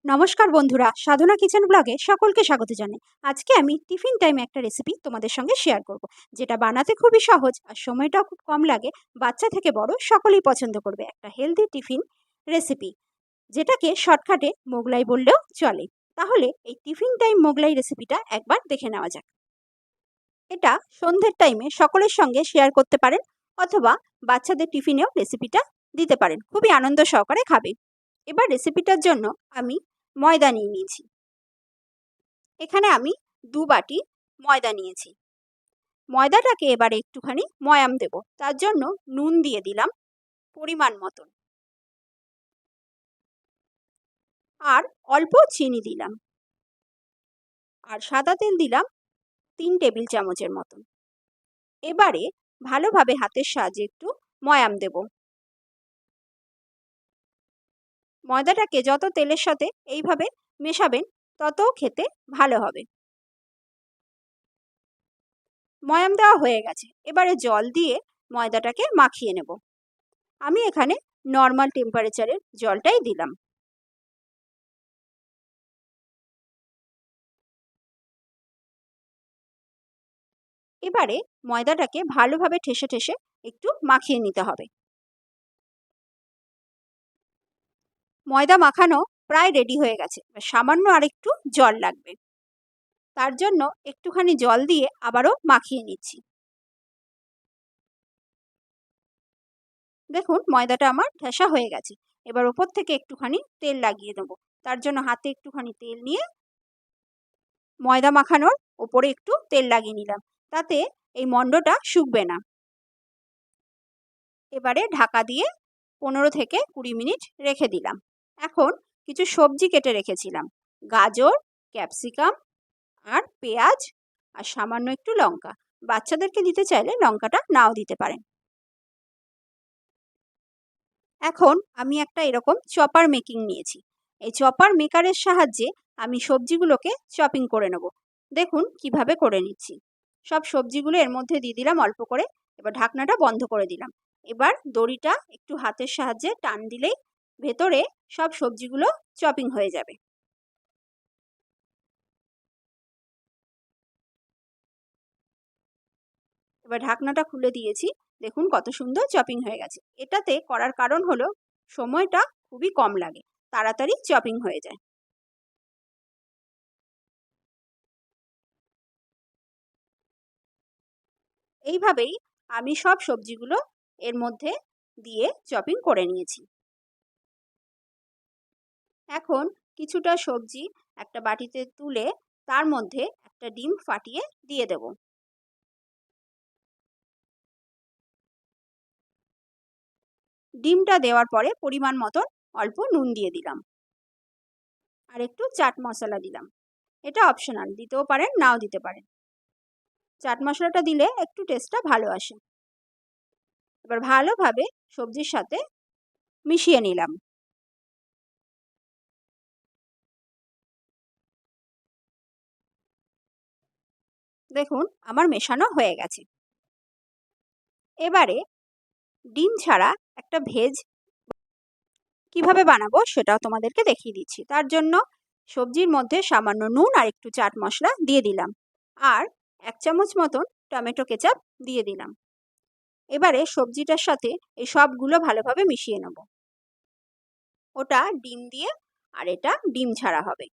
নমস্কার বন্ধুরা, সাধনা কিচেন ব্লগে সকলকে স্বাগত জানাই। আজকে আমি টিফিন টাইমে একটা রেসিপি তোমাদের সঙ্গে শেয়ার করব, যেটা বানাতে খুবই সহজ আর সময়টাও খুব কম লাগে। বাচ্চা থেকে বড় সকলেই পছন্দ করবে একটা হেলদি টিফিন রেসিপি, যেটাকে শর্টকাটে মোগলাই বললেও চলে। তাহলে এই টিফিন টাইম মোগলাই রেসিপিটা একবার দেখে নেওয়া যাক। এটা সন্ধ্যের টাইমে সকলের সঙ্গে শেয়ার করতে পারেন, অথবা বাচ্চাদের টিফিনেও রেসিপিটা দিতে পারেন, খুবই আনন্দ সহকারে খাবে। এবার রেসিপিটার জন্য আমি ময়দা নিয়ে নিয়েছি। এখানে আমি 2 বাটি ময়দা নিয়েছি। ময়দাটাকে এবারে একটুখানি ময়াম দেব। তার জন্য নুন দিয়ে দিলাম পরিমাণ মতন, আর অল্প চিনি দিলাম, আর সাদা তেল দিলাম 3 টেবিল চামচের মতন। এবারে ভালোভাবে হাতের সাহায্যে একটু ময়াম দেব। ময়দাটাকে যত তেলের সাথে এইভাবে মেশাবেন, তত খেতে ভালো হবে। ময়াম দেওয়া হয়ে গেছে। এবারে জল দিয়ে ময়দাটাকে মাখিয়ে নেব। আমি এখানে নর্মাল টেম্পারেচারের জলটাই দিলাম। এবারে ময়দাটাকে ভালোভাবে ঠেসে ঠেসে একটু মাখিয়ে নিতে হবে। ময়দা মাখানো প্রায় রেডি হয়ে গেছে, সামান্য আরেকটু জল লাগবে। তার জন্য একটুখানি জল দিয়ে আবারও মাখিয়ে নিচ্ছি। দেখুন, ময়দাটা আমার ঠেসা হয়ে গেছে। এবার ওপর থেকে একটুখানি তেল লাগিয়ে দেবো। তার জন্য হাতে একটুখানি তেল নিয়ে ময়দা মাখানোর ওপরে একটু তেল লাগিয়ে নিলাম, তাতে এই মণ্ডটা শুকবে না। এবারে ঢাকা দিয়ে 15 থেকে 20 মিনিট রেখে দিলাম। এখন কিছু সবজি কেটে রেখেছিলাম, গাজর, ক্যাপসিকাম, আর পেঁয়াজ, আর সামান্য একটু লঙ্কা। বাচ্চাদেরকে দিতে চাইলে লঙ্কাটা নাও দিতে পারেন। এখন আমি একটা এরকম চপার মেকিং নিয়েছি। এই চপার মেকারের সাহায্যে আমি সবজিগুলোকে চপিং করে নেব। দেখুন কিভাবে করে নিচ্ছি। সব সবজিগুলো এর মধ্যে দিয়ে দিলাম অল্প করে। এবার ঢাকনাটা বন্ধ করে দিলাম। এবার দড়িটা একটু হাতের সাহায্যে টান দিলেই ভেতরে সব সবজিগুলো চপিং হয়ে যাবে। এবার ঢাকনাটা খুলে দিয়েছি। দেখুন কত সুন্দর চপিং হয়ে গেছে। এটাতে করার কারণ হলো সময়টা খুবই কম লাগে, তাড়াতাড়ি চপিং হয়ে যায়। এইভাবেই আমি সব সবজিগুলো এর মধ্যে দিয়ে চপিং করে নিয়েছি। এখন কিছুটা সবজি একটা বাটিতে তুলে তার মধ্যে একটা ডিম ফাটিয়ে দিয়ে দেব। ডিমটা দেওয়ার পরে পরিমাণ মতন অল্প নুন দিয়ে দিলাম, আর একটু চাট মশলা দিলাম। এটা অপশনাল, দিতেও পারেন নাও দিতে পারেন। চাট মশলাটা দিলে একটু টেস্টটা ভালো আসে। এবার ভালোভাবে সবজির সাথে মিশিয়ে নিলাম। দেখুন আমার মেশানো হয়ে গেছে। এবারে ডিম ছাড়া একটা ভেজ কিভাবে বানাবো সেটাও তোমাদেরকে দেখিয়ে দিচ্ছি। তার জন্য সবজির মধ্যে সামান্য নুন আর একটু চাট মশলা দিয়ে দিলাম, আর 1 চামচ মতন টমেটো কেচাপ দিয়ে দিলাম। এবারে সবজিটার সাথে এই সবগুলো ভালোভাবে মিশিয়ে নেব। ওটা ডিম দিয়ে, আর এটা ডিম ছাড়া হবে।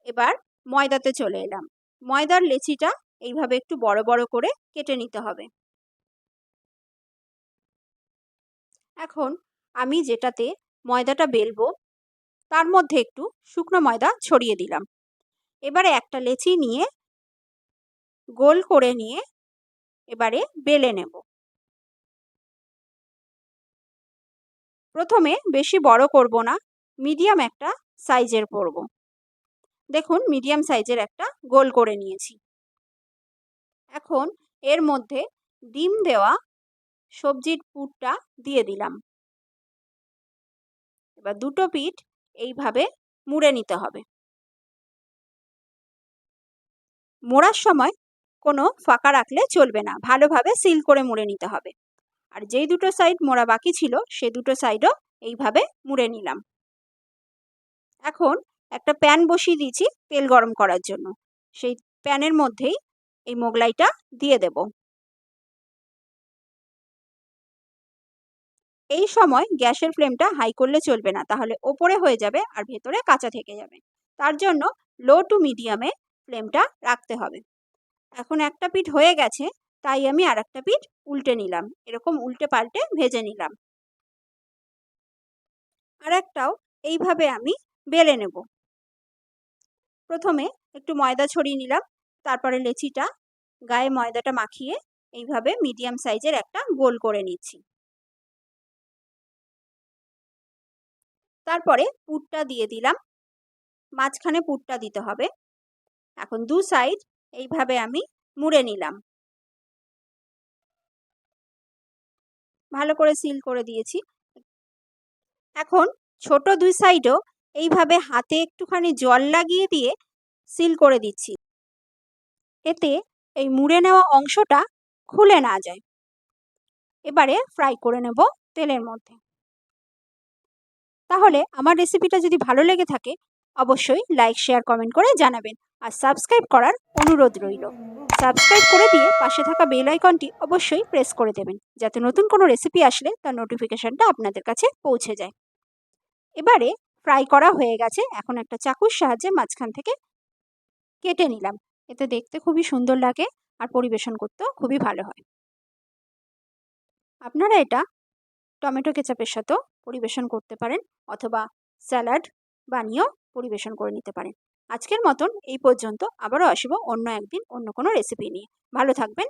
এবার ময়দাতে চলে এলাম। ময়দার লেচিটা এইভাবে একটু বড় বড় করে কেটে নিতে হবে। এখন আমি যেটাতে ময়দাটা বেলবো তার মধ্যে একটু শুকনো ময়দা ছড়িয়ে দিলাম। এবারে একটা লেচি নিয়ে গোল করে নিয়ে এবারে বেলে নেব। প্রথমে বেশি বড় করব না, মিডিয়াম একটা সাইজের করব। দেখুন মিডিয়াম সাইজের একটা গোল করে নিয়েছি। এখন এর মধ্যে ডিম দেওয়া সবজির পুরটা দিয়ে দিলাম। এবার দুটো পিঠ এইভাবে মুড়ে নিতে হবে। মোড়ার সময় কোনো ফাঁকা রাখলে চলবে না, ভালোভাবে সিল করে মুড়ে নিতে হবে। আর যেই দুটো সাইড মোড়া বাকি ছিল সে দুটো সাইডও এইভাবে মুড়ে নিলাম। এখন একটা প্যান বসিয়ে দিয়েছি তেল গরম করার জন্য। সেই প্যানের মধ্যেই এই মোগলাইটা দিয়ে দেব। এই সময় গ্যাসের ফ্লেমটা হাই করলে চলবে না, তাহলে ওপরে হয়ে যাবে আর ভেতরে কাঁচা থেকে যাবে। তার জন্য লো টু মিডিয়ামে ফ্লেমটা রাখতে হবে। এখন একটা পিঠ হয়ে গেছে, তাই আমি আর একটা পিঠ উল্টে নিলাম। এরকম উল্টে পাল্টে ভেজে নিলাম। আর একটাও এইভাবে আমি বেলে নেব। প্রথমে একটু ময়দা ছড়িয়ে নিলাম, তারপরে লেচিটা গায়ে ময়দাটা মাখিয়ে এইভাবে মিডিয়াম সাইজের একটা গোল করে নিচ্ছি। তারপরে পুরটা দিয়ে দিলাম, মাঝখানে পুরটা দিতে হবে। এখন দু সাইড এইভাবে আমি মুড়ে নিলাম, ভালো করে সিল করে দিয়েছি। এখন ছোট দুই সাইডও এইভাবে হাতে একটুখানি জল লাগিয়ে দিয়ে সিল করে দিচ্ছি, এতে এই মুড়ে নেওয়া অংশটা খুলে না যায়। এবারে ফ্রাই করে নেব তেলের মধ্যে। তাহলে আমার রেসিপিটা যদি ভালো লেগে থাকে অবশ্যই লাইক শেয়ার কমেন্ট করে জানাবেন, আর সাবস্ক্রাইব করার অনুরোধ রইল। সাবস্ক্রাইব করে দিয়ে পাশে থাকা বেল আইকনটি অবশ্যই প্রেস করে দেবেন, যাতে নতুন কোনো রেসিপি আসলে তার নোটিফিকেশনটা আপনাদের কাছে পৌঁছে যায়। এবারে ফ্রাই করা হয়ে গেছে, এখন একটা চাকুর সাহায্যে মাঝখান থেকে কেটে নিলাম। এতে দেখতে খুবই সুন্দর লাগে আর পরিবেশন করতেও খুবই ভালো হয়। আপনারা এটা টমেটো কেচাপের সাথেও পরিবেশন করতে পারেন, অথবা স্যালাড বানিয়েও পরিবেশন করে নিতে পারেন। আজকের মতন এই পর্যন্ত, আবারও আসবো অন্য একদিন অন্য কোনো রেসিপি নিয়ে। ভালো থাকবেন।